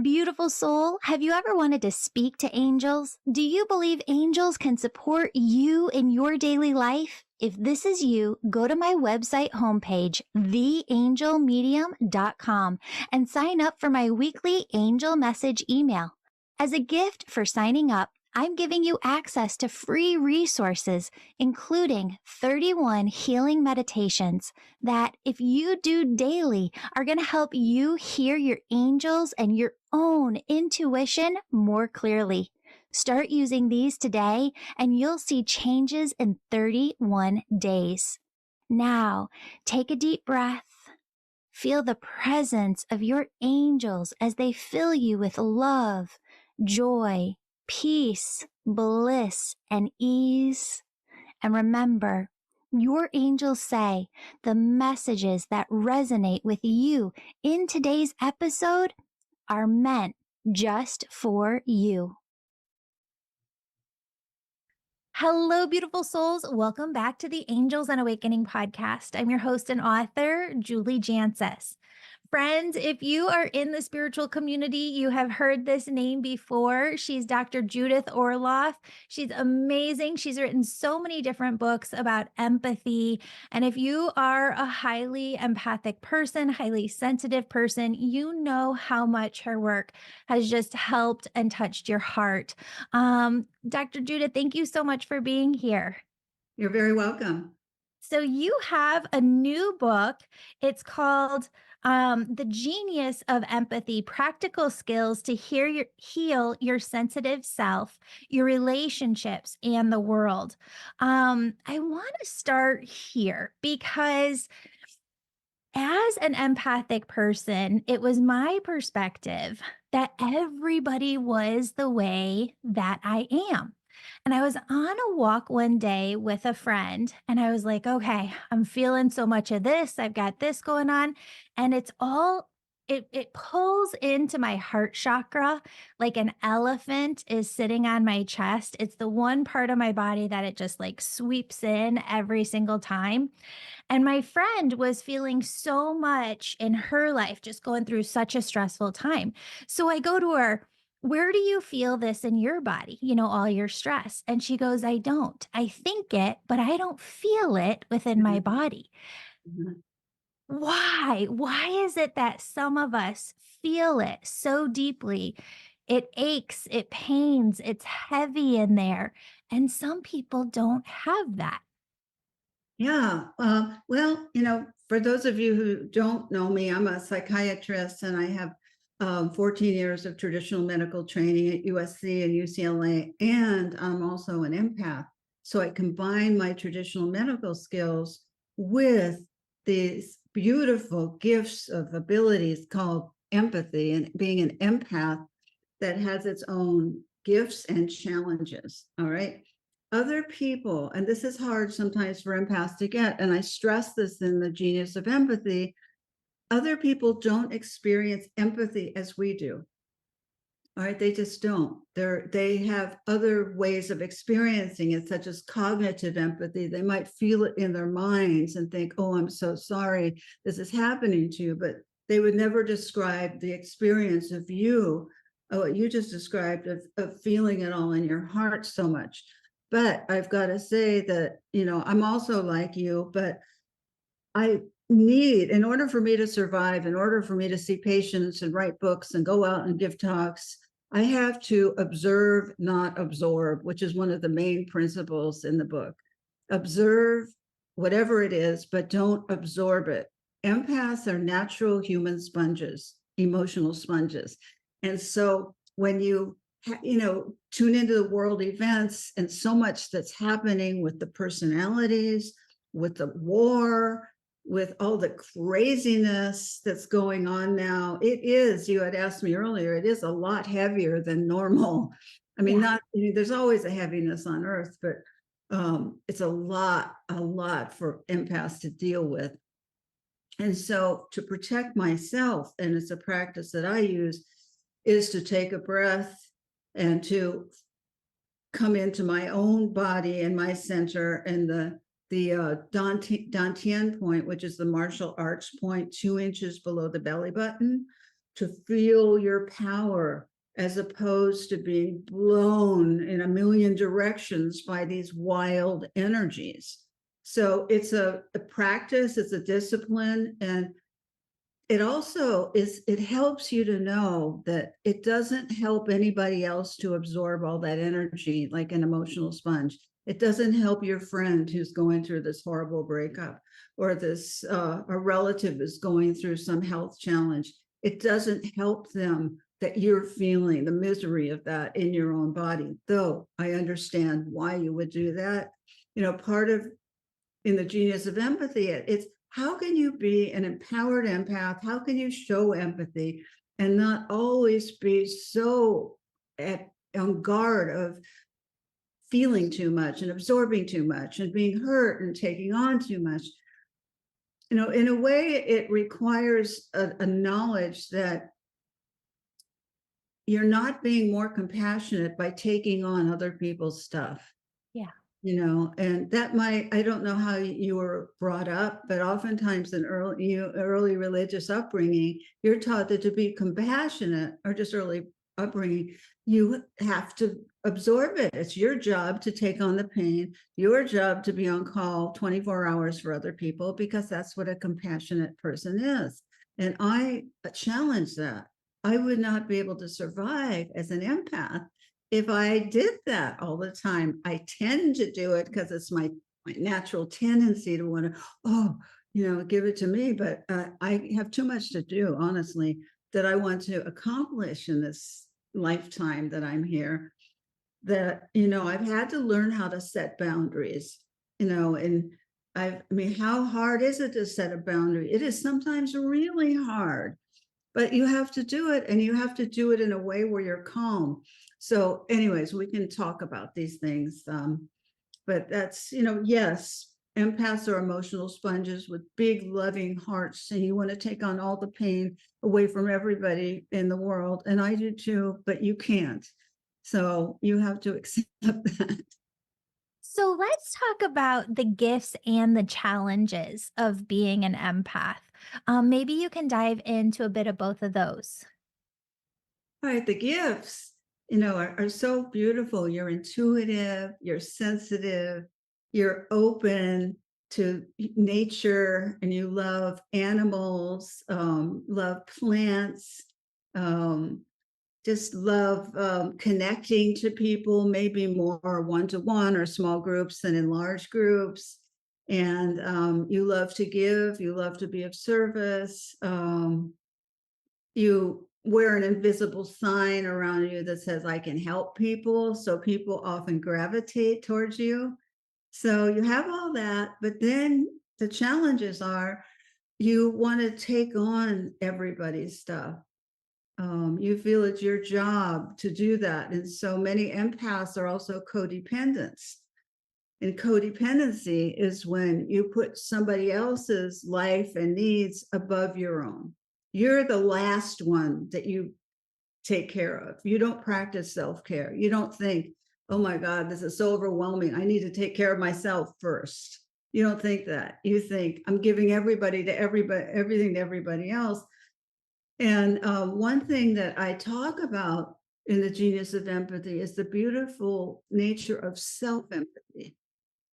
Beautiful soul, have you ever wanted to speak to angels? Do you believe angels can support you in your daily life? If this is you, go to my website homepage, theangelmedium.com, and sign up for my weekly angel message email. As a gift for signing up, I'm giving you access to free resources, including 31 healing meditations that, if you do daily, are going to help you hear your angels and your own intuition more clearly. Start using these today, and you'll see changes in 31 days. Now, take a deep breath. Feel the presence of your angels as they fill you with love, joy, peace, bliss, and ease. And remember, your angels say the messages that resonate with you in today's episode are meant just for you. Hello, beautiful souls. Welcome back to the Angels and Awakening podcast. I'm your host and author, Julie Jancius. Friends, if you are in the spiritual community, you have heard this name before. She's Dr. Judith Orloff. She's amazing. She's written so many different books about empathy. And if you are a highly empathic person, highly sensitive person, you know how much her work has just helped and touched your heart. Dr. Judith, thank you so much for being here. You're very welcome. So you have a new book. It's called The Genius of Empathy, Practical Skills to Heal Your Sensitive Self, Your Relationships, and the World. I want to start here because as an empathic person, it was my perspective that everybody was the way that I am. And I was on a walk one day with a friend and I was like, okay, I'm feeling so much of this. I've got this going on. And it pulls into my heart chakra like an elephant is sitting on my chest. It's the one part of my body that it just like sweeps in every single time. And my friend was feeling so much in her life, just going through such a stressful time. So I go to her, where do you feel this in your body? All your stress. And she goes, I don't. I think it, but I don't feel it within my body. Mhm. Why? Why is it that some of us feel it so deeply? It aches, it pains, it's heavy in there. And some people don't have that. Yeah. Well, for those of you who don't know me, I'm a psychiatrist and I have 14 years of traditional medical training at USC and UCLA, and I'm also an empath. So I combine my traditional medical skills with these beautiful gifts of abilities called empathy and being an empath that has its own gifts and challenges. All right. Other people, and this is hard sometimes for empaths to get, and I stress this in The Genius of Empathy, other people don't experience empathy as we do. All right, they just don't. They have other ways of experiencing it, such as cognitive empathy. They might feel it in their minds and think, oh, I'm so sorry this is happening to you, but they would never describe the experience of you, what you just described, of feeling it all in your heart so much. But I've got to say that, I'm also like you, but I need, in order for me to survive, in order for me to see patients and write books and go out and give talks, I have to observe, not absorb, which is one of the main principles in the book. Observe whatever it is, but don't absorb it. Empaths are natural human sponges, emotional sponges. And so when you tune into the world events and so much that's happening with the personalities, with the war, with all the craziness that's going on now, you had asked me earlier, it is a lot heavier than normal. I mean, there's always a heaviness on earth, but it's a lot for empaths to deal with. And so to protect myself, and it's a practice that I use, is to take a breath and to come into my own body and my center and the Dantian point, which is the martial arts point, 2 inches below the belly button. to feel your power as opposed to being blown in a million directions by these wild energies. So it's a practice, it's a discipline, and it also it helps you to know that it doesn't help anybody else to absorb all that energy like an emotional sponge. It doesn't help your friend who's going through this horrible breakup, or this a relative is going through some health challenge. It doesn't help them that you're feeling the misery of that in your own body, though I understand why you would do that. Part of, in the genius of empathy, it's how can you be an empowered empath? How can you show empathy and not always be so on guard of feeling too much and absorbing too much and being hurt and taking on too much? In a way, it requires a knowledge that you're not being more compassionate by taking on other people's stuff. Yeah. And that might, I don't know how you were brought up, but oftentimes in early religious upbringing, you're taught that to be compassionate, or just early upbringing, you have to absorb it. It's your job to take on the pain, your job to be on call 24 hours for other people, because that's what a compassionate person is. And I challenge that. I would not be able to survive as an empath if I did that all the time. I tend to do it because it's my natural tendency to want to, give it to me. But I have too much to do, honestly, that I want to accomplish in this lifetime that I'm here. That, I've had to learn how to set boundaries, and I mean, how hard is it to set a boundary? It is sometimes really hard, but you have to do it, and you have to do it in a way where you're calm. So anyways, we can talk about these things. But that's, yes, empaths are emotional sponges with big loving hearts, and you want to take on all the pain away from everybody in the world. And I do too, but you can't. So you have to accept that. So let's talk about the gifts and the challenges of being an empath. Maybe you can dive into a bit of both of those. All right, the gifts, are so beautiful. You're intuitive, you're sensitive, you're open to nature, and you love animals, love plants, um, just love connecting to people, maybe more one-to-one or small groups than in large groups. And you love to give, you love to be of service. You wear an invisible sign around you that says, I can help people. So people often gravitate towards you. So you have all that, but then the challenges are you want to take on everybody's stuff. You feel it's your job to do that. And so many empaths are also codependents. And codependency is when you put somebody else's life and needs above your own. You're the last one that you take care of. You don't practice self-care. You don't think, oh my God, this is so overwhelming. I need to take care of myself first. You don't think that. You think, I'm giving everything to everybody else. And one thing that I talk about in the genius of empathy is the beautiful nature of self-empathy,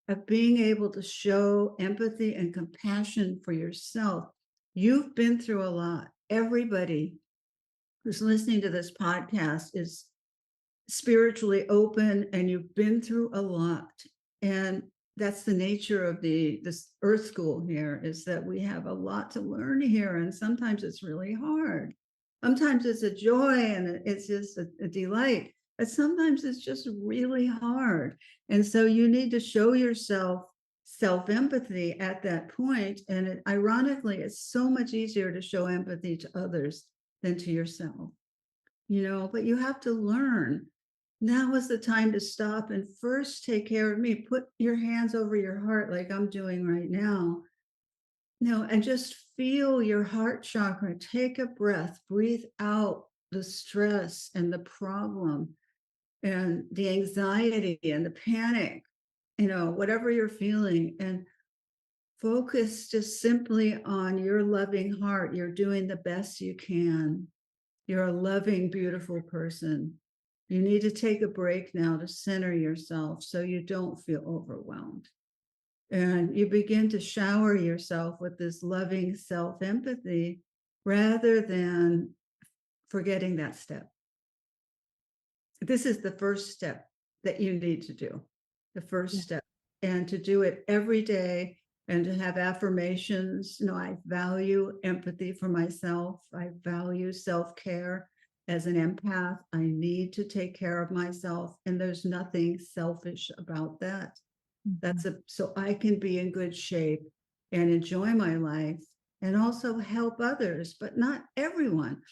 of being able to show empathy and compassion for yourself. You've been through a lot. Everybody who's listening to this podcast is spiritually open, and you've been through a lot. And that's the nature of this earth school here, is that we have a lot to learn here. And sometimes it's really hard. Sometimes it's a joy and it's just a delight. But sometimes it's just really hard. And so you need to show yourself self-empathy at that point. And ironically, it's so much easier to show empathy to others than to yourself. But you have to learn. Now is the time to stop and first take care of me. Put your hands over your heart like I'm doing right now. And just feel your heart chakra. Take a breath, breathe out the stress and the problem and the anxiety and the panic, whatever you're feeling, and focus just simply on your loving heart. You're doing the best you can. You're a loving, beautiful person. You need to take a break now to center yourself so you don't feel overwhelmed. And you begin to shower yourself with this loving self-empathy rather than forgetting that step. This is the first step that you need to do, the first Yeah. step, and to do it every day and to have affirmations. I value empathy for myself. I value self-care. As an empath, I need to take care of myself, and there's nothing selfish about that. So I can be in good shape and enjoy my life and also help others, but not everyone.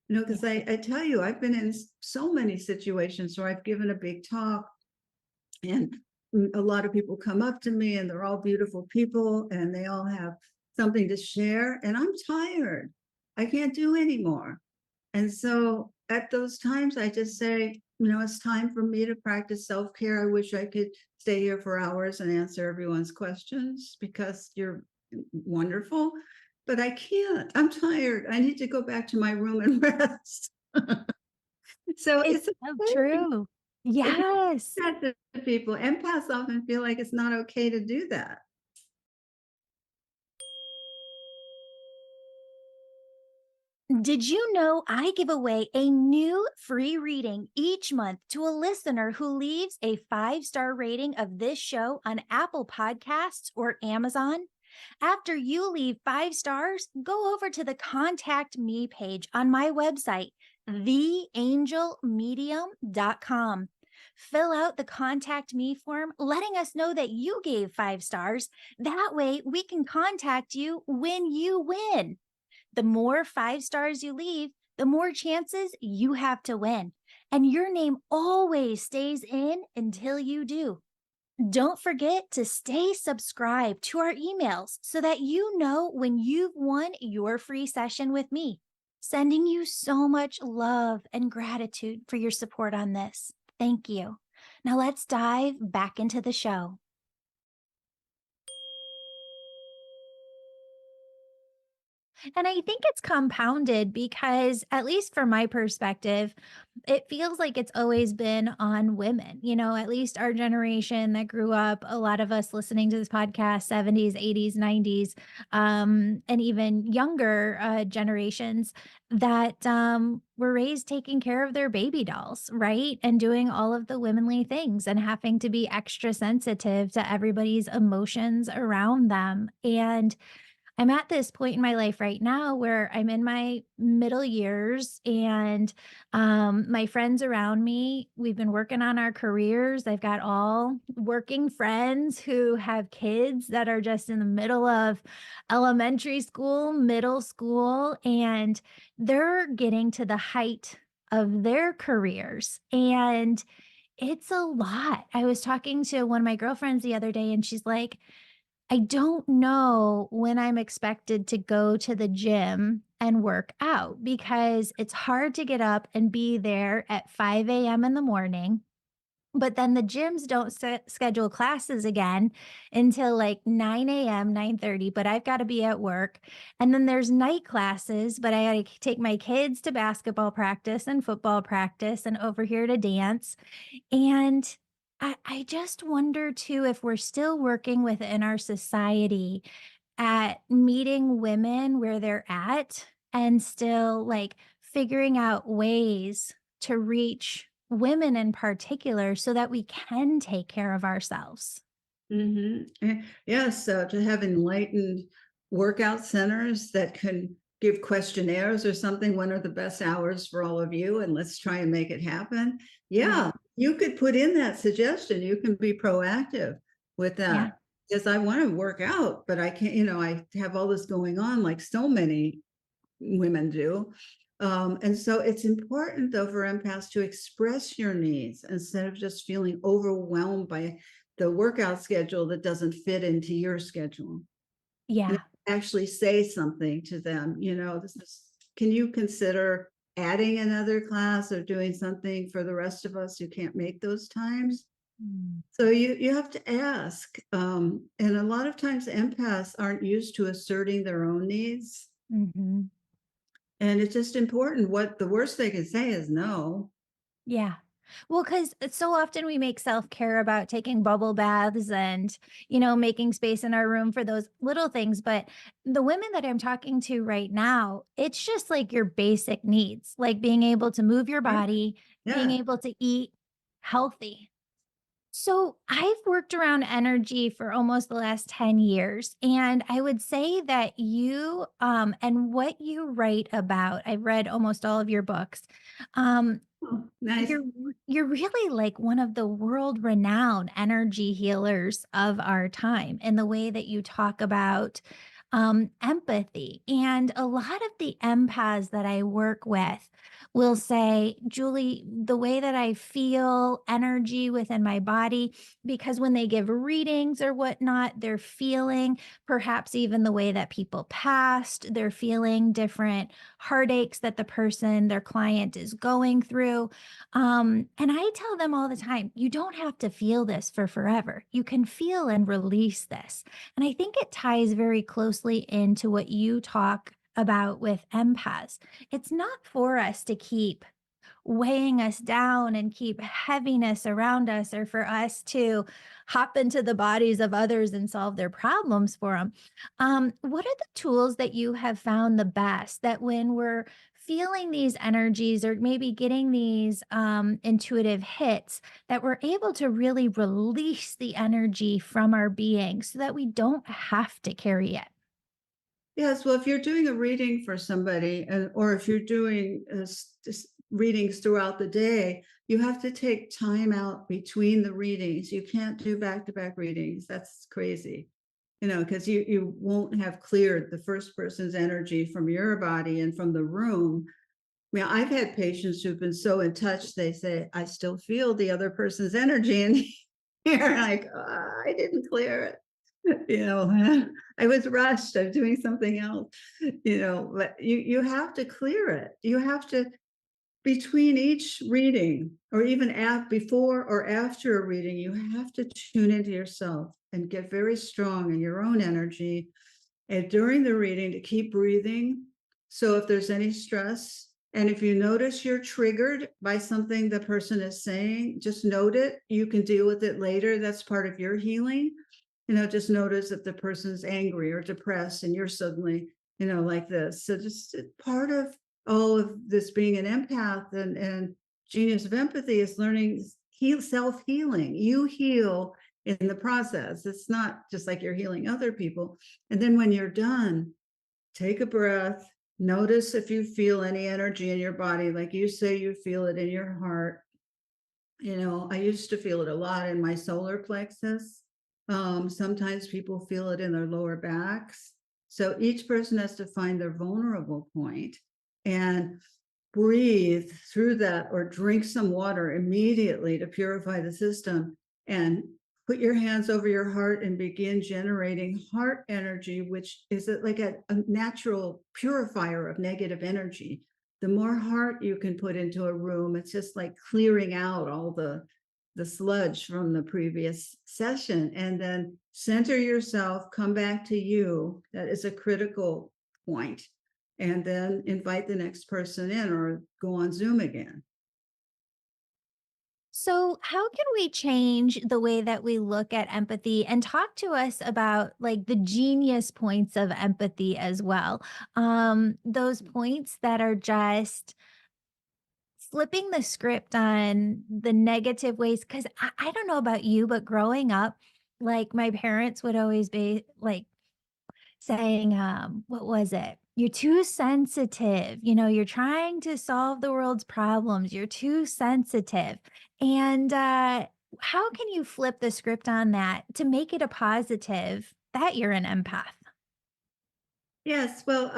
Because I tell you, I've been in so many situations where I've given a big talk and a lot of people come up to me and they're all beautiful people and they all have something to share. And I'm tired. I can't do anymore. And so at those times, I just say, it's time for me to practice self-care. I wish I could stay here for hours and answer everyone's questions because you're wonderful, but I can't. I'm tired. I need to go back to my room and rest. So It's it's so okay true. if you Yes. do that to people. Empaths often feel like it's not okay to do that. Did you know I give away a new free reading each month to a listener who leaves a 5-star rating of this show on Apple Podcasts or Amazon? After you leave 5 stars, go over to the Contact Me page on my website, theangelmedium.com. Fill out the Contact Me form, letting us know that you gave 5 stars. That way, we can contact you when you win. The more 5 stars you leave, the more chances you have to win. And your name always stays in until you do. Don't forget to stay subscribed to our emails so that you know when you've won your free session with me. Sending you so much love and gratitude for your support on this. Thank you. Now let's dive back into the show. And I think it's compounded because, at least from my perspective, it feels like it's always been on women. At least our generation that grew up, a lot of us listening to this podcast, 70s, 80s, 90s, and even younger generations that were raised taking care of their baby dolls, right? And doing all of the womanly things and having to be extra sensitive to everybody's emotions around them. And I'm at this point in my life right now where I'm in my middle years and my friends around me, we've been working on our careers. I've got all working friends who have kids that are just in the middle of elementary school, middle school, and they're getting to the height of their careers. And it's a lot. I was talking to one of my girlfriends the other day, and she's like, I don't know when I'm expected to go to the gym and work out because it's hard to get up and be there at 5 a.m. in the morning. But then the gyms don't schedule classes again until like 9 a.m., 9:30, but I've got to be at work. And then there's night classes, but I got to take my kids to basketball practice and football practice and over here to dance. And I just wonder too if we're still working within our society at meeting women where they're at and still like figuring out ways to reach women in particular so that we can take care of ourselves. Yes, so to have enlightened workout centers that can give questionnaires or something, when are the best hours for all of you? And let's try and make it happen. Yeah. Yeah, you could put in that suggestion. You can be proactive with Yeah. that. Because I want to work out, but I can't, I have all this going on like so many women do. And so it's important though for empaths to express your needs instead of just feeling overwhelmed by the workout schedule that doesn't fit into your schedule. And Yeah. actually say something to them, can you consider adding another class or doing something for the rest of us who can't make those times? Mm. So you have to ask. And a lot of times empaths aren't used to asserting their own needs. Mhm. And it's just important. What the worst they can say is no. Yeah. Well, because so often we make self-care about taking bubble baths and, making space in our room for those little things. But the women that I'm talking to right now, it's just like your basic needs, like being able to move your Yeah. body, being Yeah. able to eat healthy. So I've worked around energy for almost the last 10 years. And I would say that and what you write about, I've read almost all of your books. Um, Oh, nice. you're you're really like one of the world-renowned energy healers of our time in the way that you talk about, empathy, and a lot of the empaths that I work with will say, "Julie, the way that I feel energy within my body," because when they give readings or whatnot, they're feeling perhaps even the way that people passed, they're feeling different heartaches that their client is going through. And I tell them all the time, you don't have to feel this for forever. You can feel and release this. And I think it ties very closely into what you talk about with empaths. It's not for us to keep weighing us down and keep heaviness around us, or for us to hop into the bodies of others and solve their problems for them. What are the tools that you have found the best, that when we're feeling these energies or maybe getting these intuitive hits, that we're able to really release the energy from our being so that we don't have to carry it? Yes, well, if you're doing a reading for somebody, or if you're doing readings throughout the day, you have to take time out between the readings. You can't do back-to-back readings. That's crazy, because you won't have cleared the first person's energy from your body and from the room. I mean, I've had patients who've been so in touch, they say, I still feel the other person's energy. And you're like, I didn't clear it. I was rushed. I was doing something else, but you have to clear it. You have to, between each reading, or even before or after a reading, you have to tune into yourself and get very strong in your own energy. And during the reading, to keep breathing. So if there's any stress, and if you notice you're triggered by something the person is saying, just note it. You can deal with it later. That's part of your healing. Just notice if the person's angry or depressed and you're suddenly, like this. So just part of all of this being an empath and genius of empathy is learning self-healing. You heal in the process. It's not just like you're healing other people. And then when you're done, take a breath. Notice if you feel any energy in your body, like you say you feel it in your heart. I used to feel it a lot in my solar plexus. Sometimes people feel it in their lower backs. So each person has to find their vulnerable point and breathe through that, or drink some water immediately to purify the system, and put your hands over your heart and begin generating heart energy, which is like a natural purifier of negative energy. The more heart you can put into a room, it's just like clearing out all the sludge from the previous session. And then center yourself, come back to you. That is a critical point. And then invite the next person in, or go on Zoom again. So, how can we change the way that we look at empathy, and talk to us about like the genius points of empathy as well? Those points that are just flipping the script on the negative ways. Cause I don't know about you, but growing up, like my parents would always be like, saying, what was it? You're too sensitive. You're trying to solve the world's problems. You're too sensitive. And how can you flip the script on that to make it a positive that you're an empath? Yes, well,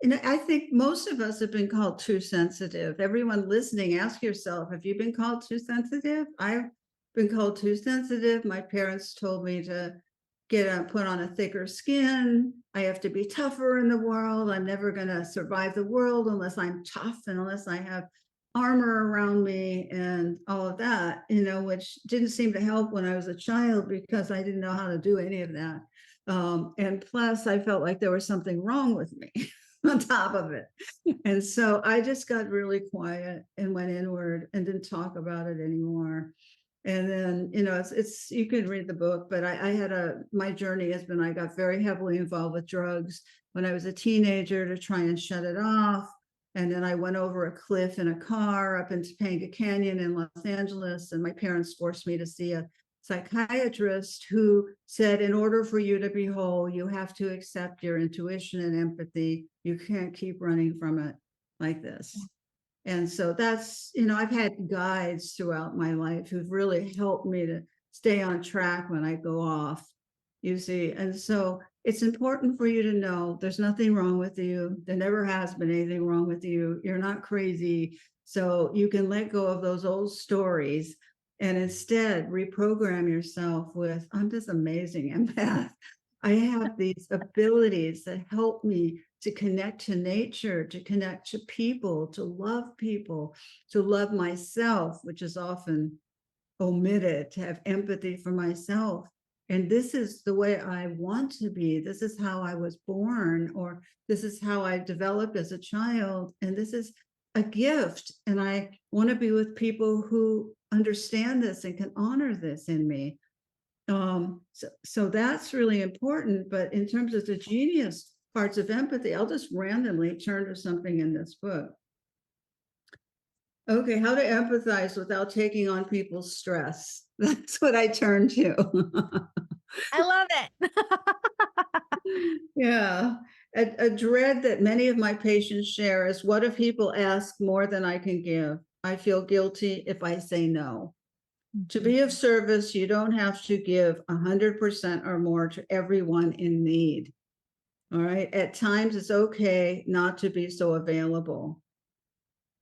I think most of us have been called too sensitive. Everyone listening, ask yourself, have you been called too sensitive? I've been called too sensitive. My parents told me to put on a thicker skin. I have to be tougher in the world. I'm never going to survive the world unless I'm tough and unless I have armor around me and all of that, which didn't seem to help when I was a child, because I didn't know how to do any of that. And plus, I felt like there was something wrong with me. on top of it. And so I just got really quiet and went inward and didn't talk about it anymore. And then, it's you can read the book, but I had my journey has been, I got very heavily involved with drugs when I was a teenager to try and shut it off. And then I went over a cliff in a car up in Topanga Canyon in Los Angeles. And my parents forced me to see a psychiatrist who said, in order for you to be whole, you have to accept your intuition and empathy. You can't keep running from it like this. And so that's, I've had guides throughout my life who've really helped me to stay on track when I go off, you see. And so it's important for you to know there's nothing wrong with you. There never has been anything wrong with you. You're not crazy. So you can let go of those old stories and instead reprogram yourself with, I'm this amazing empath. I have these abilities that help me to connect to nature, to connect to people, to love myself, which is often omitted, to have empathy for myself. And this is the way I want to be. This is how I was born, or this is how I developed as a child. And this is a gift. And I want to be with people who understand this and can honor this in me. So that's really important. But in terms of the genius parts of empathy, I'll just randomly turn to something in this book. Okay, how to empathize without taking on people's stress. That's what I turn to. I love it. Yeah. A dread that many of my patients share is, what if people ask more than I can give? I feel guilty if I say no. To be of service, you don't have to give 100% or more to everyone in need. All right. At times, it's okay not to be so available.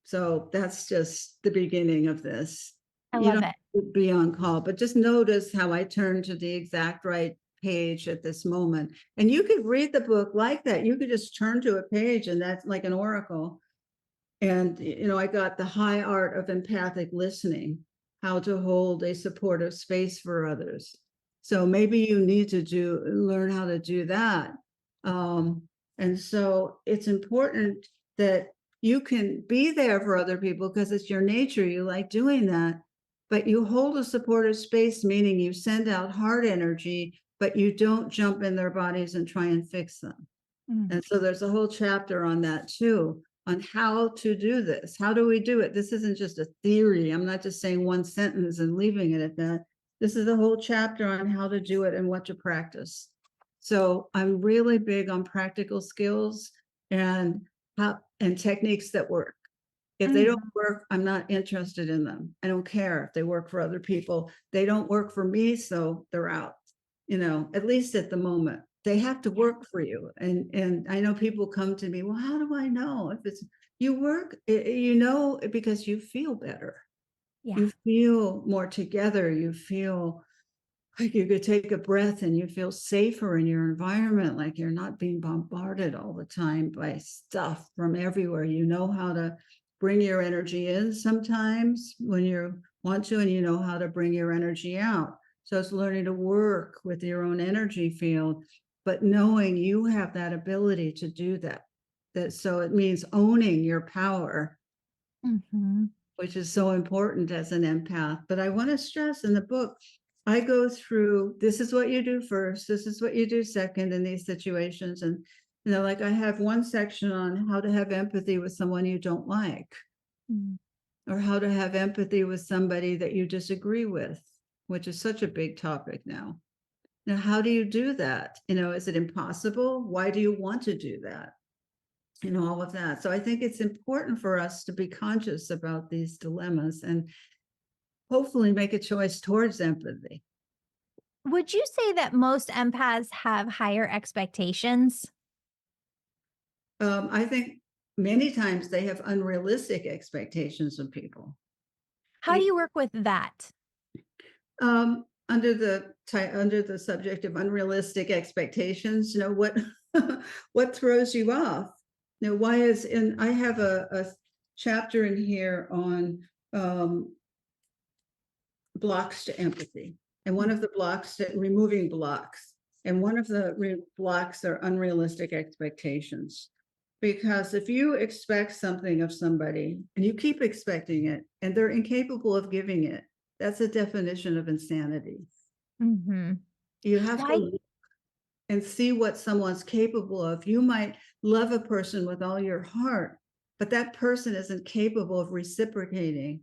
So that's just the beginning of this. I You love don't it. have to be on call, but just notice how I turn to the exact right page at this moment. And you could read the book like that. You could just turn to a page and that's like an oracle. And, I got the high art of empathic listening, how to hold a supportive space for others. So maybe you need to learn how to do that. And so it's important that you can be there for other people because it's your nature. You like doing that, but you hold a supportive space, meaning you send out heart energy, but you don't jump in their bodies and try and fix them. And so there's a whole chapter on that too, on how to do this. How do we do it? This isn't just a theory. I'm not just saying one sentence and leaving it at that. This is a whole chapter on how to do it and what to practice. So I'm really big on practical skills and techniques that work. If they don't work, I'm not interested in them. I don't care if they work for other people. They don't work for me, so they're out, at least at the moment. They have to work for you. And I know people come to me, well, how do I know if it's you work, because you feel better. Yeah. You feel more together. You feel like you could take a breath and you feel safer in your environment, like you're not being bombarded all the time by stuff from everywhere. You know how to bring your energy in sometimes when you want to, and you know how to bring your energy out. So it's learning to work with your own energy field, but knowing you have that ability to do that. So it means owning your power, which is so important as an empath. But I want to stress in the book, I go through, this is what you do first, this is what you do second in these situations. And, like I have one section on how to have empathy with someone you don't like, or how to have empathy with somebody that you disagree with, which is such a big topic now. Now, how do you do that? Is it impossible? Why do you want to do that? All of that. So I think it's important for us to be conscious about these dilemmas and hopefully make a choice towards empathy. Would you say that most empaths have higher expectations? I think many times they have unrealistic expectations of people. How do you work with that? Under the subject of unrealistic expectations, what what throws you off? Why I have a chapter in here on blocks to empathy, and one of the blocks to removing blocks, and one of the blocks are unrealistic expectations. Because if you expect something of somebody and you keep expecting it and they're incapable of giving it, that's a definition of insanity. Mhm. You have to Why look and see what someone's capable of. You might love a person with all your heart, but that person isn't capable of reciprocating,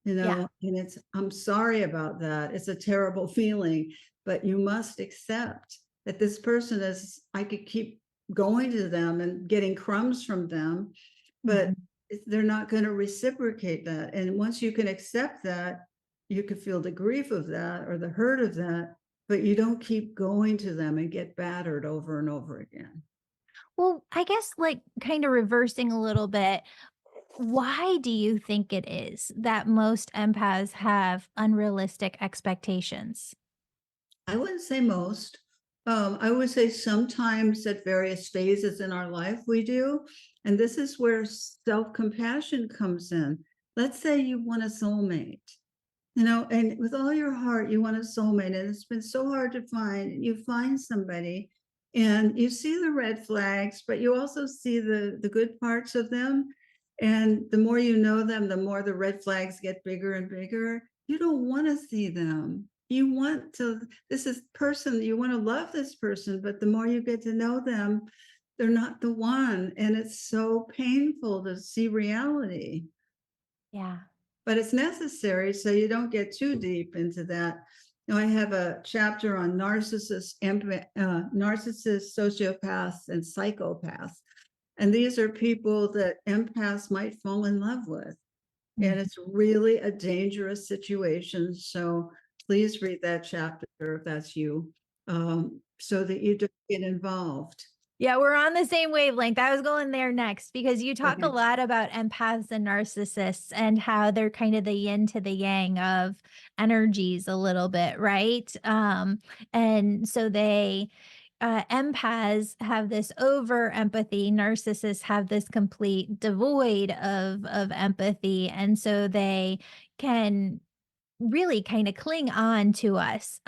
Yeah. and I'm sorry about that. It's a terrible feeling, but you must accept that this person is, I could keep going to them and getting crumbs from them, but Mhm. they're not going to reciprocate that. And once you can accept that, you can feel the grief of that or the hurt of that, but you don't keep going to them and get battered over and over again. Well, I guess, like, kinda reversing a little bit, why do you think it is that most empaths have unrealistic expectations? I wouldn't say most. I would say sometimes at various phases in our life we do. And this is where self compassion comes in. Let's say you want a soulmate, and with all your heart, you want a soulmate, and it's been so hard to find. And you find somebody and you see the red flags, but you also see the good parts of them. And the more you know them, the more the red flags get bigger and bigger. You don't want to see them. You want to, this is person, you want to love this person, but the more you get to know them, they're not the one. And it's so painful to see reality, Yeah. but it's necessary so you don't get too deep into that. I have a chapter on narcissists, sociopaths, and psychopaths. And these are people that empaths might fall in love with. And Mhm. it's really a dangerous situation. So please read that chapter if that's you, so that you don't get involved. Yeah, we're on the same wavelength. I was going there next because you talk a Okay. lot about empaths and narcissists and how they're kind of the yin to the yang of energies a little bit, right? And so they empaths have this over empathy, narcissists have this complete devoid of empathy, and so they can really kind of cling on to us.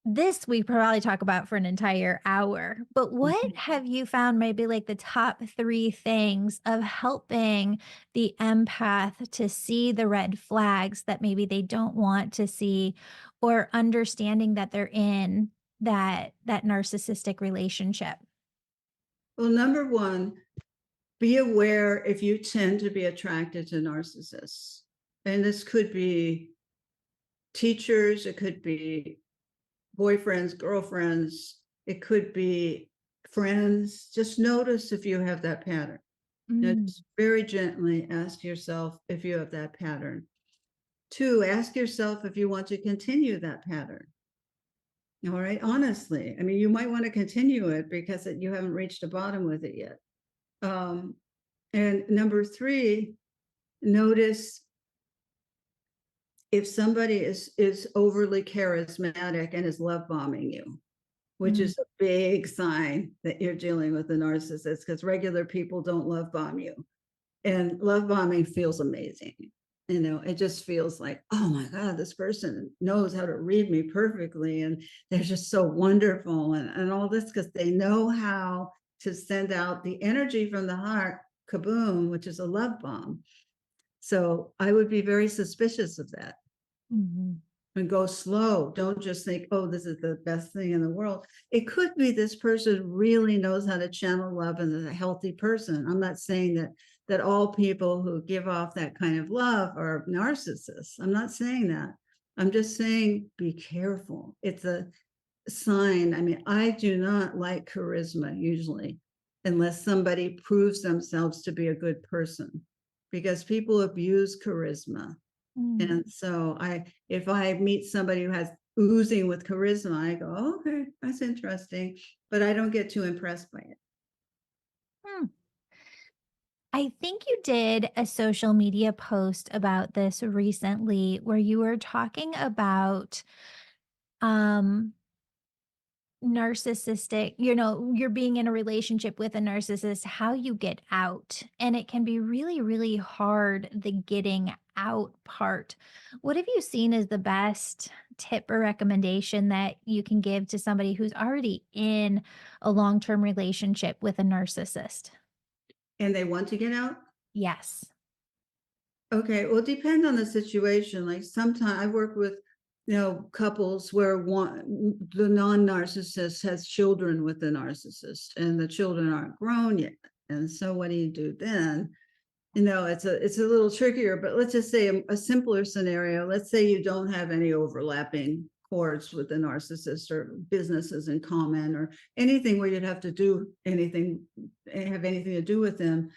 This we probably talk about for an entire hour, but what have you found maybe like the top 3 things of helping the empath to see the red flags that maybe they don't want to see, or understanding that they're in that narcissistic relationship? Well, number one, be aware if you tend to be attracted to narcissists. And this could be teachers, it could be boyfriends, girlfriends, it could be friends. Just notice if you have that pattern. Mm, Just very gently ask yourself if you have that pattern. 2, ask yourself if you want to continue that pattern. All right, honestly, I mean, you might want to continue it because you haven't reached a bottom with it yet. Um, and number 3, notice if somebody is overly charismatic and is love bombing you, which mm, is a big sign that you're dealing with a narcissist, because regular people don't love bomb you. And love bombing feels amazing. It just feels like, oh my God, this person knows how to read me perfectly. And they're just so wonderful and all this because they know how to send out the energy from the heart, kaboom, which is a love bomb. So I would be very suspicious of that mhm, and go slow. Don't just think, oh, this is the best thing in the world. It could be this person really knows how to channel love and is a healthy person. I'm not saying that all people who give off that kind of love are narcissists. I'm not saying that. I'm just saying be careful. It's a sign. I mean, I do not like charisma usually unless somebody proves themselves to be a good person because people abuse charisma. mm. And so if I meet somebody who has oozing with charisma, I go, oh, okay, that's interesting, but I don't get too impressed by it. Hmm. I think you did a social media post about this recently where you were talking about um narcissistic, you're being in a relationship with a narcissist, how you get out. And it can be really, really hard, the getting out part. What have you seen as the best tip or recommendation that you can give to somebody who's already in a long-term relationship with a narcissist? And they want to get out? Yes. Okay, well, depend on the situation. Like sometimes I work with, couples where the non-narcissist has children with the narcissist and the children aren't grown yet. And so what do you do then? It's a little trickier, but let's just say a simpler scenario. Let's say you don't have any overlapping chords with the narcissist or businesses in common or anything where you'd have to do anything, have anything to do with them.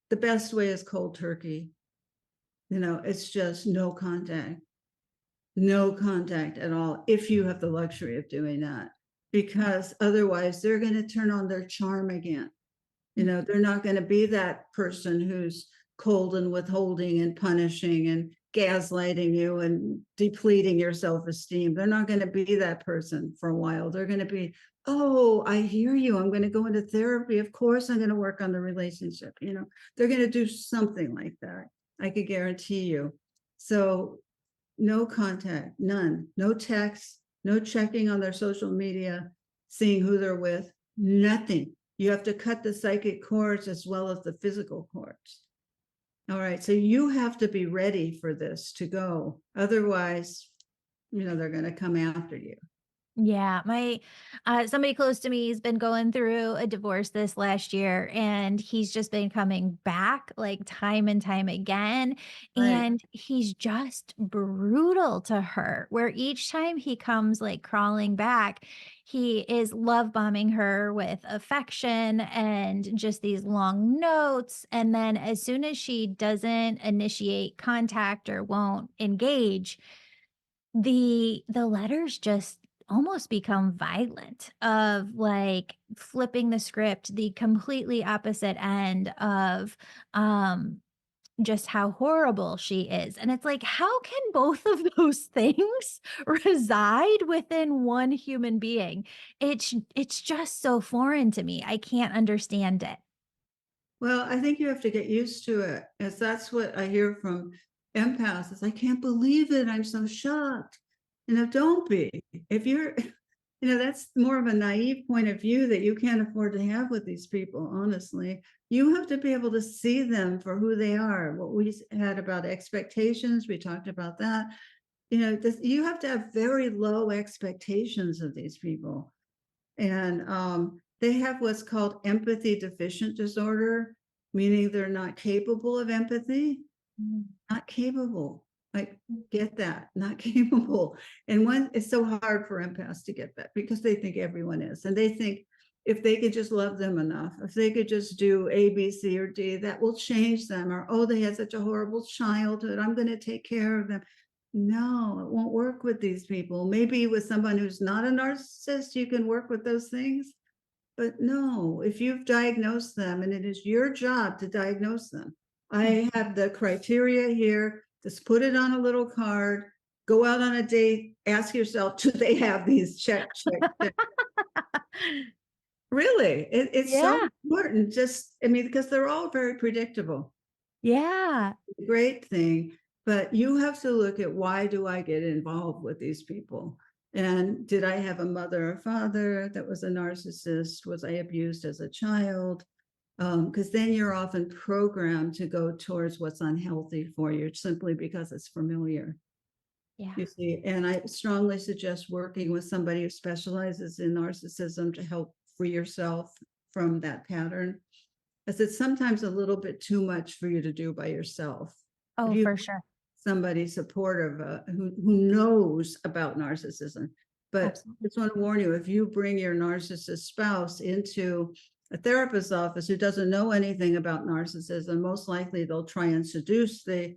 The best way is cold turkey. It's just no contact at all, if you have the luxury of doing that, because otherwise they're going to turn on their charm again. They're not going to be that person who's cold and withholding and punishing and gaslighting you and depleting your self-esteem. They're not going to be that person for a while. They're going to be, oh, I hear you. I'm going to go into therapy. Of course, I'm going to work on the relationship. They're going to do something like that. I could guarantee you. So no contact, none, no text, no checking on their social media, seeing who they're with, nothing. You have to cut the psychic cords as well as the physical cords. All right. So you have to be ready for this to go. Otherwise, they're going to come after you. Yeah, my somebody close to me has been going through a divorce this last year, and he's just been coming back like time and time again, Right. and he's just brutal to her, where each time he comes like crawling back, he is love bombing her with affection and just these long notes, and then as soon as she doesn't initiate contact or won't engage, the letters just almost become violent, of like flipping the script the completely opposite end of just how horrible she is. And it's like, how can both of those things reside within one human being? It's just so foreign to me. I can't understand it. Well, I think you have to get used to it, as that's what I hear from empaths. Is I can't believe it. I'm so shocked. Don't be. If you're, that's more of a naive point of view that you can't afford to have with these people. Honestly, you have to be able to see them for who they are. What we had about expectations, we talked about that. You have to have very low expectations of these people. And they have what's called empathy deficient disorder, meaning they're not capable of empathy, Mm. not capable. Like, get that, not capable. And when it's so hard for empaths to get that because they think everyone is. And they think if they could just love them enough, if they could just do A, B, C, or D, that will change them. Or, oh, they had such a horrible childhood, I'm going to take care of them. No, it won't work with these people. Maybe with someone who's not a narcissist, you can work with those things. But no, if you've diagnosed them, and it is your job to diagnose them. I have the criteria here. Just put it on a little card, go out on a date, ask yourself, do they have these? Check, check, check. Really, it's so Yeah. important. Because they're all very predictable. Yeah. Great thing, but you have to look at, why do I get involved with these people? And did I have a mother or father that was a narcissist? Was I abused as a child? Because then you're often programmed to go towards what's unhealthy for you simply because it's familiar. Yeah. You see, and I strongly suggest working with somebody who specializes in narcissism to help free yourself from that pattern, as it's sometimes a little bit too much for you to do by yourself. If Oh, you for sure. somebody supportive who knows about narcissism. But I Absolutely. just want to warn you, if you bring your narcissist spouse into a therapist's office who doesn't know anything about narcissism, most likely they'll try and seduce the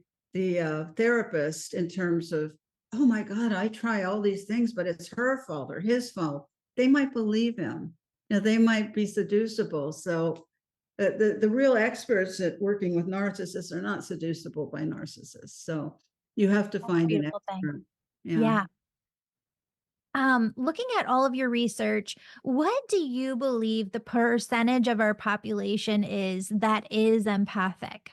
therapist in terms of, oh my God, I try all these things, but it's her fault or his fault. They might believe him. They might be seducible. So the real experts at working with narcissists are not seducible by narcissists. So you have to That's a find an beautiful thing. expert. Yeah. Yeah. Looking at all of your research, what do you believe the percentage of our population is that is empathic?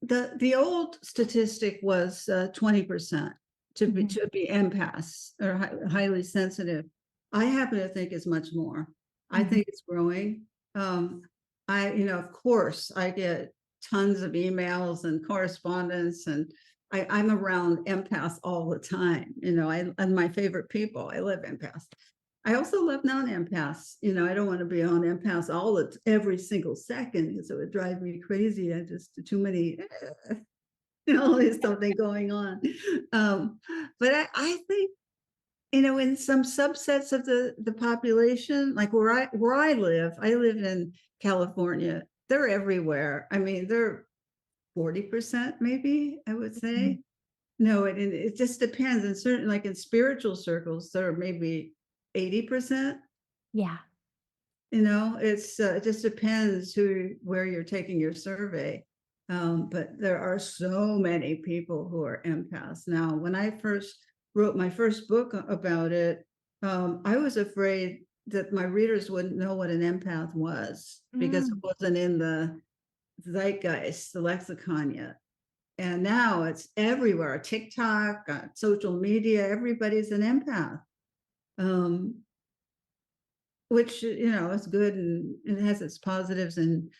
The old statistic was 20% to be empaths or highly sensitive. I happen to think it's much more. I think it's growing. Of course, I get tons of emails and correspondence, and I'm around empaths all the time. And my favorite people, I love empaths. I also love non-empaths. I don't want to be on empaths every single second because it would drive me crazy. I just too many, there's something going on. But I think, in some subsets of the population, like where I live in California, they're everywhere. I mean, they're 40%, maybe, I would say. No, it just depends. And certain, like in spiritual circles, there are maybe 80%. Yeah. It just depends where you're taking your survey. But there are so many people who are empaths. Now, when I first wrote my first book about it, I was afraid that my readers wouldn't know what an empath was because it wasn't in the zeitgeist, the lexicon yet. And now it's everywhere, TikTok, social media, everybody's an empath. Which, is good, and it has its positives. And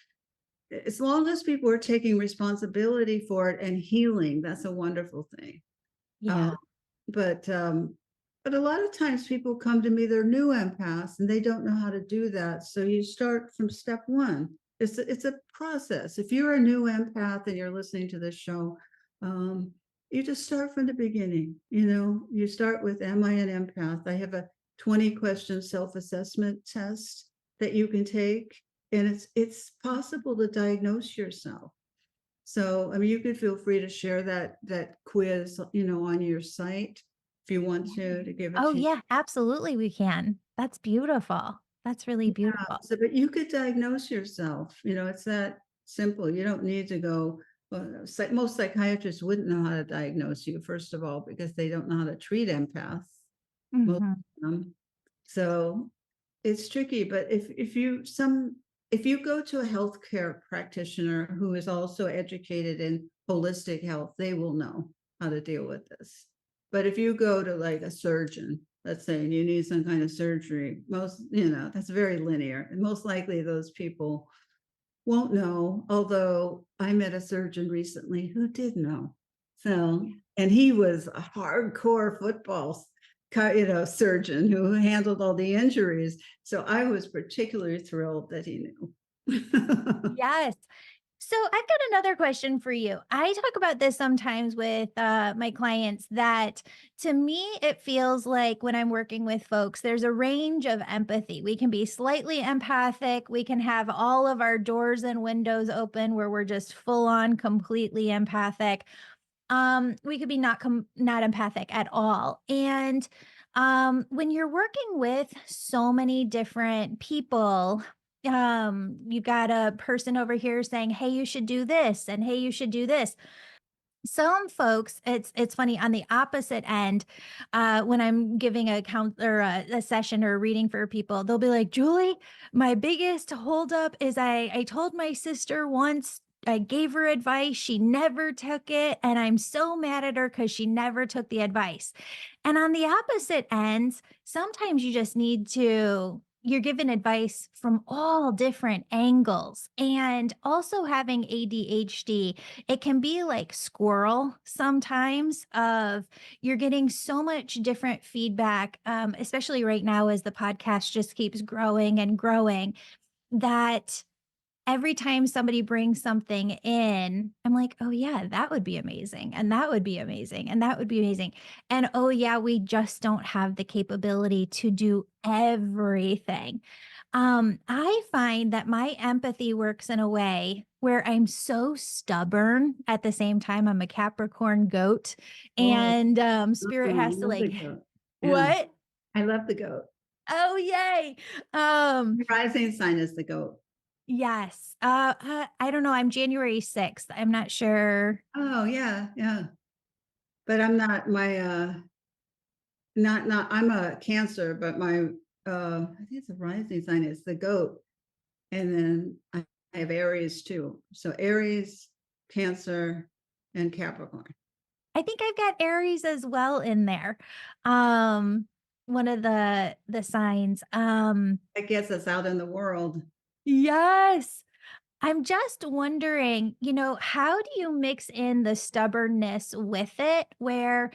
as long as people are taking responsibility for it and healing, that's a wonderful thing. Yeah. But a lot of times people come to me, they're new empaths, and they don't know how to do that. So you start from step one. It's a process. If you're a new empath and you're listening to this show, you just start from the beginning. You start with, am I an empath? I have a 20-question self-assessment test that you can take, and it's possible to diagnose yourself. So, you could feel free to share that quiz, on your site if you want to give it Oh, to you. yeah, absolutely we can. That's beautiful. That's really beautiful. So, but you could diagnose yourself. It's that simple. You don't need to go. Most psychiatrists wouldn't know how to diagnose you, first of all, because they don't know how to treat empaths. Most Mhm. of them. So it's tricky. But if you go to a healthcare practitioner who is also educated in holistic health, they will know how to deal with this. But if you go to like a surgeon, let's say, and you need some kind of surgery, that's very linear. And most likely those people won't know, although I met a surgeon recently who did know. So, and he was a hardcore football surgeon who handled all the injuries. So I was particularly thrilled that he knew. Yes. So I've got another question for you. I talk about this sometimes with my clients that to me, it feels like when I'm working with folks, there's a range of empathy. We can be slightly empathic. We can have all of our doors and windows open where we're just full on completely empathic. We could be not empathic at all. And when you're working with so many different people, you got a person over here saying, hey, you should do this, and hey, you should do this. Some folks, it's funny on the opposite end, when I'm giving a count or a session or a reading for people, they'll be like, Julie, my biggest holdup is I told my sister once, I gave her advice, she never took it, and I'm so mad at her because she never took the advice. And on the opposite ends, sometimes you just need to, you're given advice from all different angles. And also having ADHD, it can be like squirrel sometimes of you're getting so much different feedback, especially right now as the podcast just keeps growing and growing, that every time somebody brings something in, I'm like, oh yeah, that would be amazing. And that would be amazing. And that would be amazing. And oh yeah, we just don't have the capability to do everything. I find that my empathy works in a way where I'm so stubborn at the same time. I'm a Capricorn goat, Oh, and I spirit has to love the like, goat. Yeah, what? I love the goat. Oh, yay. Um, The rising sign is the goat. yes. I don't know. I'm January 6th. I'm not sure. Oh yeah, yeah. But I'm not I'm a Cancer, but my I think it's a rising sign is the goat. And then I have Aries too. So Aries, Cancer, and Capricorn. I think I've got Aries as well in there. Um, one of the signs. That gets us out in the world. Yes. I'm just wondering, how do you mix in the stubbornness with it where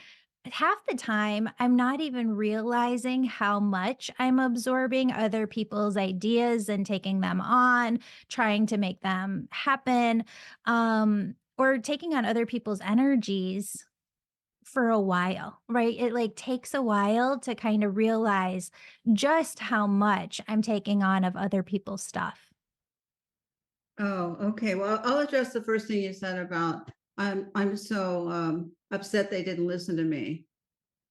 half the time I'm not even realizing how much I'm absorbing other people's ideas and taking them on, trying to make them happen, or taking on other people's energies for a while, right? It like takes a while to kind of realize just how much I'm taking on of other people's stuff. Oh, okay. Well, I'll address the first thing you said about I'm so upset they didn't listen to me.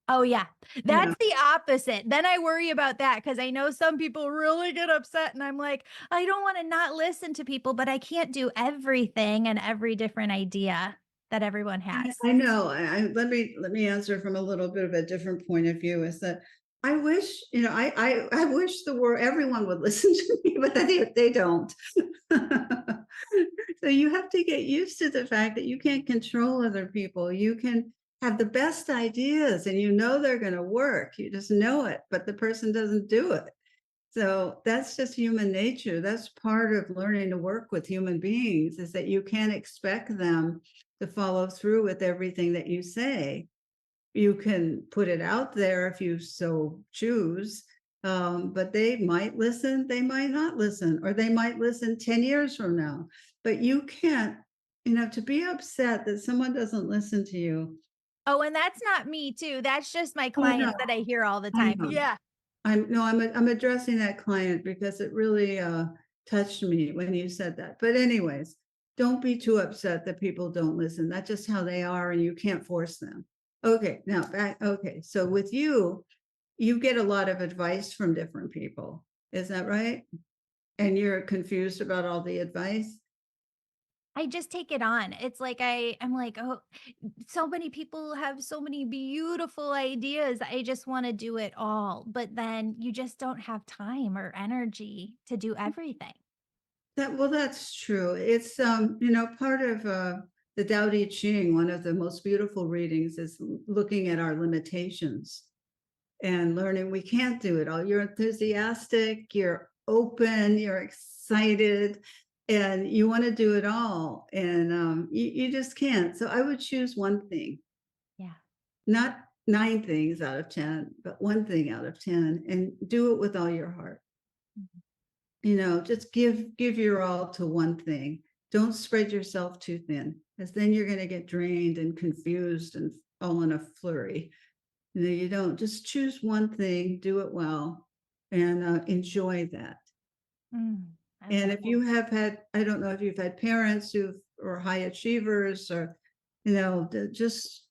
Oh, yeah. Yeah. That's the opposite. Then I worry about that because I know some people really get upset, and I'm like, I don't wanna not listen to people, but I can't do everything and every different idea that everyone has. I know. Let me answer from a little bit of a different point of view. Is that I wish, I wish the world everyone would listen to me, but they don't. So you have to get used to the fact that you can't control other people. You can have the best ideas and you know they're going to work. You just know it, but the person doesn't do it. So that's just human nature. That's part of learning to work with human beings is that you can't expect them to follow through with everything that you say. You can put it out there if you so choose, but they might listen, they might not listen, or they might listen 10 years from now. But you can't, to be upset that someone doesn't listen to you. Oh, and that's not me too. That's just my Oh, no, clients that I hear all the I time. know. Yeah. I'm addressing that client because it really touched me when you said that. But anyways, don't be too upset that people don't listen. That's just how they are, and you can't force them. Okay, now back. Okay, so with you, you get a lot of advice from different people. Is that right? And you're confused about all the advice? I just take it on. It's like I'm like, "Oh, so many people have so many beautiful ideas. I just wanna do it all." But then you just don't have time or energy to do everything. That's true. It's part of the Tao Te Ching, one of the most beautiful readings is looking at our limitations and learning we can't do it all. You're enthusiastic, you're open, you're excited, and you want to do it all. And you just can't. So I would choose one thing, Yeah. not nine things out of 10, but one thing out of 10, and do it with all your heart. Mhm. Just give your all to one thing. Don't spread yourself too thin, because then you're going to get drained and confused and all in a flurry. You don't just choose one thing, do it well, and enjoy that. I And love if you have had, I don't know if you've had parents who are high achievers or, just,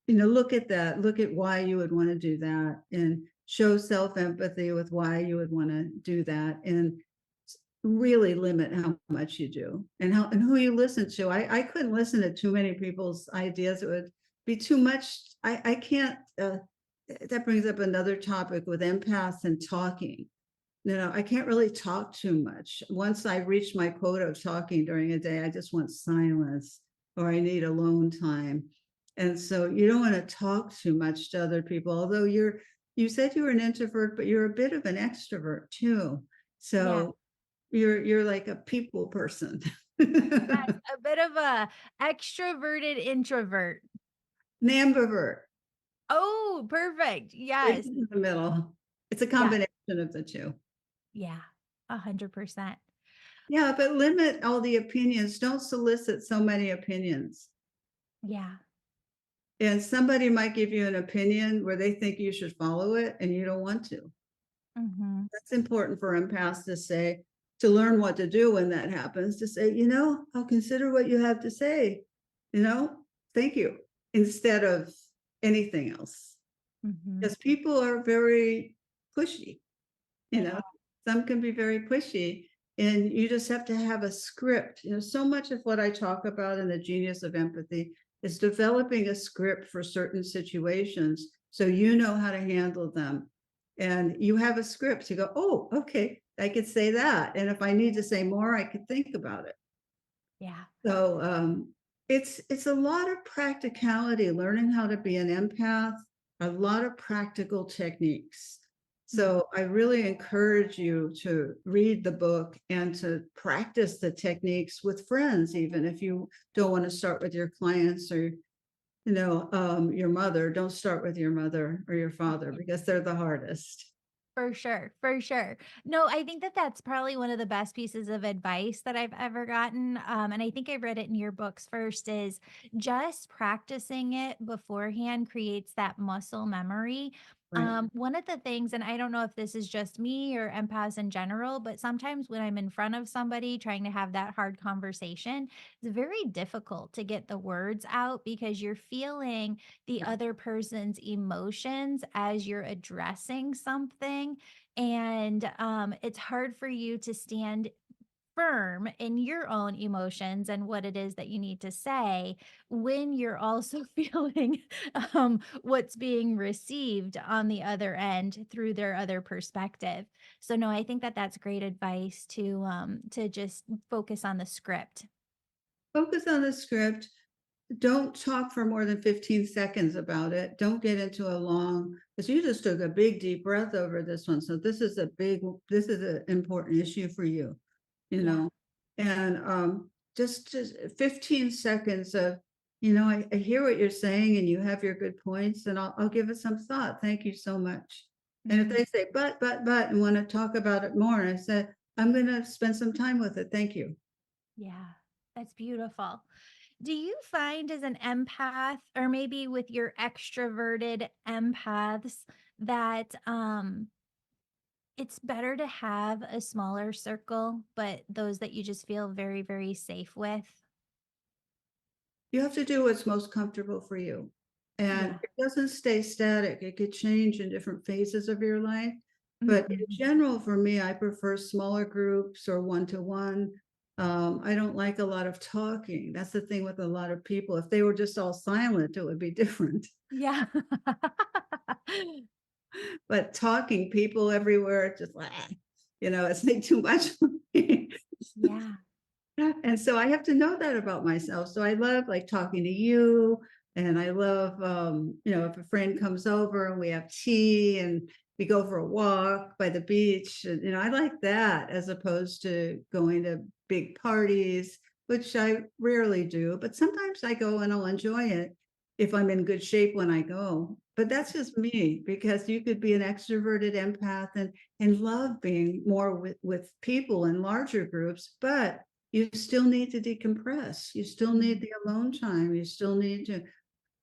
look at that, look at why you would want to do that and show self empathy with why you would want to do that. And really limit how much you do and who you listen to. I couldn't listen to too many people's ideas. It would be too much. I can't that brings up another topic with empaths and talking. I can't really talk too much. Once I reach my quota of talking during a day, I just want silence or I need alone time. And so you don't want to talk too much to other people, although you said you were an introvert, but you're a bit of an extrovert too. Yeah. So you're like a people person. Yes, a bit of a extroverted introvert. Ambivert. Oh, perfect. It's Yes. in the middle. It's a Yeah. combination of the two. Yeah. 100%. Yeah, but limit all the opinions. Don't solicit so many opinions. Yeah. And somebody might give you an opinion where they think you should follow it and you don't want to. Mhm. That's important for empaths to say, to learn what to do when that happens, to say, I'll consider what you have to say, you know, thank you, instead of anything else. Mhm. Because people are very pushy, you They know, are. some can be very pushy. And you just have to have a script. So much of what I talk about in the genius of empathy is developing a script for certain situations so you know how to handle them. And you have a script to go, oh, okay, I could say that. And if I need to say more, I could think about it. Yeah. So It's a lot of practicality, learning how to be an empath, a lot of practical techniques. Mm. So I really encourage you to read the book and to practice the techniques with friends, even if you don't want to start with your clients or your mother. Don't start with your mother or your father because they're the hardest. For sure, for sure. No, I think that that's probably one of the best pieces of advice that I've ever gotten, and I think I read it in your books first, is just practicing it beforehand creates that muscle memory. Right. One of the things, and I don't know if this is just me or empaths in general, but sometimes when I'm in front of somebody trying to have that hard conversation, it's very difficult to get the words out because you're feeling the other person's emotions as you're addressing something. And it's hard for you to stand firm in your own emotions and what it is that you need to say when you're also feeling what's being received on the other end through their other perspective. So no, I think that that's great advice to just focus on the script. Focus on the script. Don't talk for more than 15 seconds about it. Don't get into a long, because you just took a big deep breath over this one. So this is an important issue for you, you Yeah. know. And just 15 seconds of, I hear what you're saying and you have your good points, and I'll give it some thought. Thank you so much. And if Mhm. they say but and want to talk about it more, I said, I'm gonna spend some time with it. Thank you. Yeah, that's beautiful. Do you find as an empath or maybe with your extroverted empaths that it's better to have a smaller circle, but those that you just feel very, very safe with? You have to do what's most comfortable for you. And Yeah. it doesn't stay static. It could change in different phases of your life. But in Mhm. general, for me, I prefer smaller groups or one-to-one. I don't like a lot of talking. That's the thing with a lot of people. If they were just all silent, it would be different. Yeah. But talking, people everywhere, just it's like too much for me. Yeah. And so I have to know that about myself. So I love like talking to you. And I love, if a friend comes over and we have tea and we go for a walk by the beach. And, I like that as opposed to going to big parties, which I rarely do. But sometimes I go and I'll enjoy it if I'm in good shape when I go. But that's just me because you could be an extroverted empath and love being more with people in larger groups, but you still need to decompress. You still need the alone time. You still need to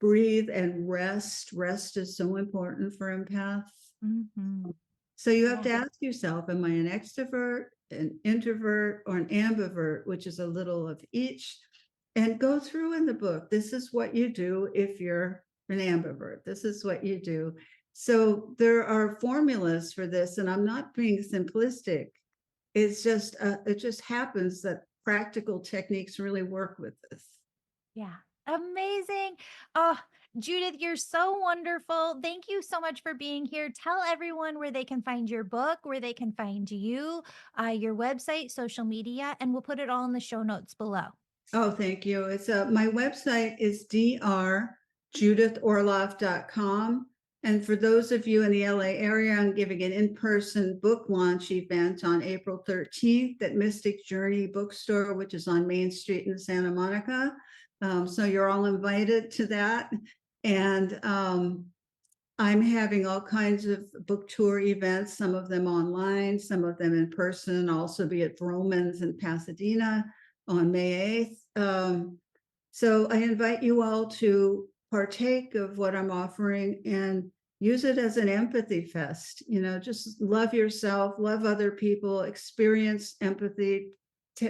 breathe and rest. Rest is so important for empaths. Mhm. So you have Yeah. to ask yourself, am I an extrovert, an introvert, or an ambivert, which is a little of each? And go through in the book. This is what you do if you're an ambivert. This is what you do. So there are formulas for this, and I'm not being simplistic. It just happens that practical techniques really work with this. Yeah. Amazing. Oh, Judith, you're so wonderful. Thank you so much for being here. Tell everyone where they can find your book, where they can find you, your website, social media, and we'll put it all in the show notes below. Oh, thank you. It's my website is drjudithorloff.com. And for those of you in the LA area, I'm giving an in-person book launch event on April 13th at Mystic Journey Bookstore, which is on Main Street in Santa Monica. So you're all invited to that. And I'm having all kinds of book tour events, some of them online, some of them in person. I'll also be at Vroman's in Pasadena on May 8th. So I invite you all to partake of what I'm offering and use it as an empathy fest. Just love yourself, love other people, experience empathy,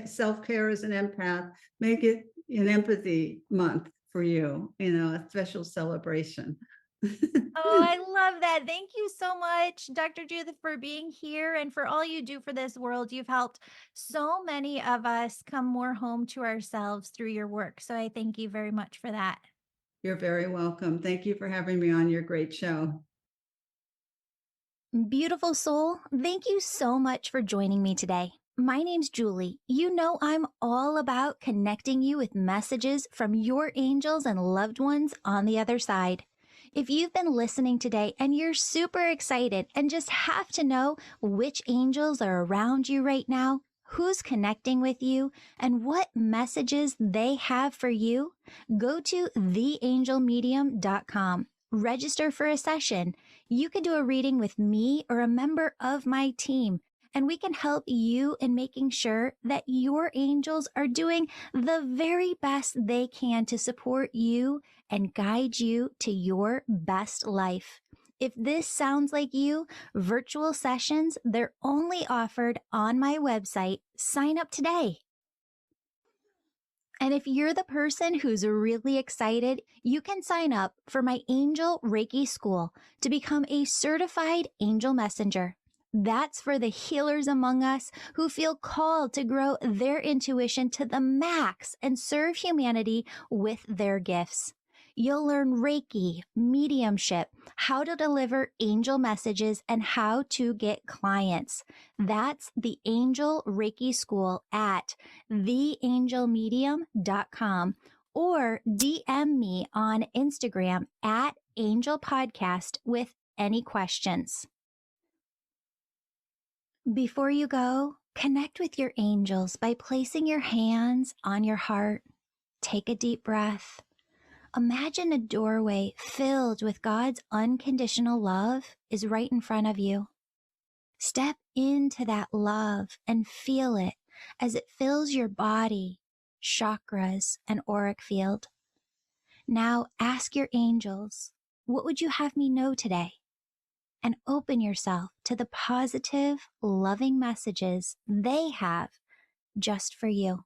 self-care as an empath, make it an empathy month for you, a special celebration. Oh, I love that. Thank you so much, Dr. Judith, for being here and for all you do for this world. You've helped so many of us come more home to ourselves through your work. So I thank you very much for that. You're very welcome. Thank you for having me on your great show. Beautiful soul, thank you so much for joining me today. My name's Julie. You know I'm all about connecting you with messages from your angels and loved ones on the other side. If you've been listening today and you're super excited and just have to know which angels are around you right now, who's connecting with you, and what messages they have for you, go to theangelmedium.com. Register for a session. You can do a reading with me or a member of my team, and we can help you in making sure that your angels are doing the very best they can to support you and guide you to your best life. If this sounds like you, virtual sessions, they're only offered on my website. Sign up today. And if you're the person who's really excited, you can sign up for my Angel Reiki School to become a certified angel messenger. That's for the healers among us who feel called to grow their intuition to the max and serve humanity with their gifts. You'll learn Reiki, mediumship, how to deliver angel messages, and how to get clients. That's the Angel Reiki School at theangelmedium.com, or DM me on Instagram at Angel Podcast with any questions. Before you go, connect with your angels by placing your hands on your heart. Take a deep breath. Imagine a doorway filled with God's unconditional love is right in front of you. Step into that love and feel it as it fills your body, chakras, and auric field. Now ask your angels, what would you have me know today? And open yourself to the positive, loving messages they have just for you.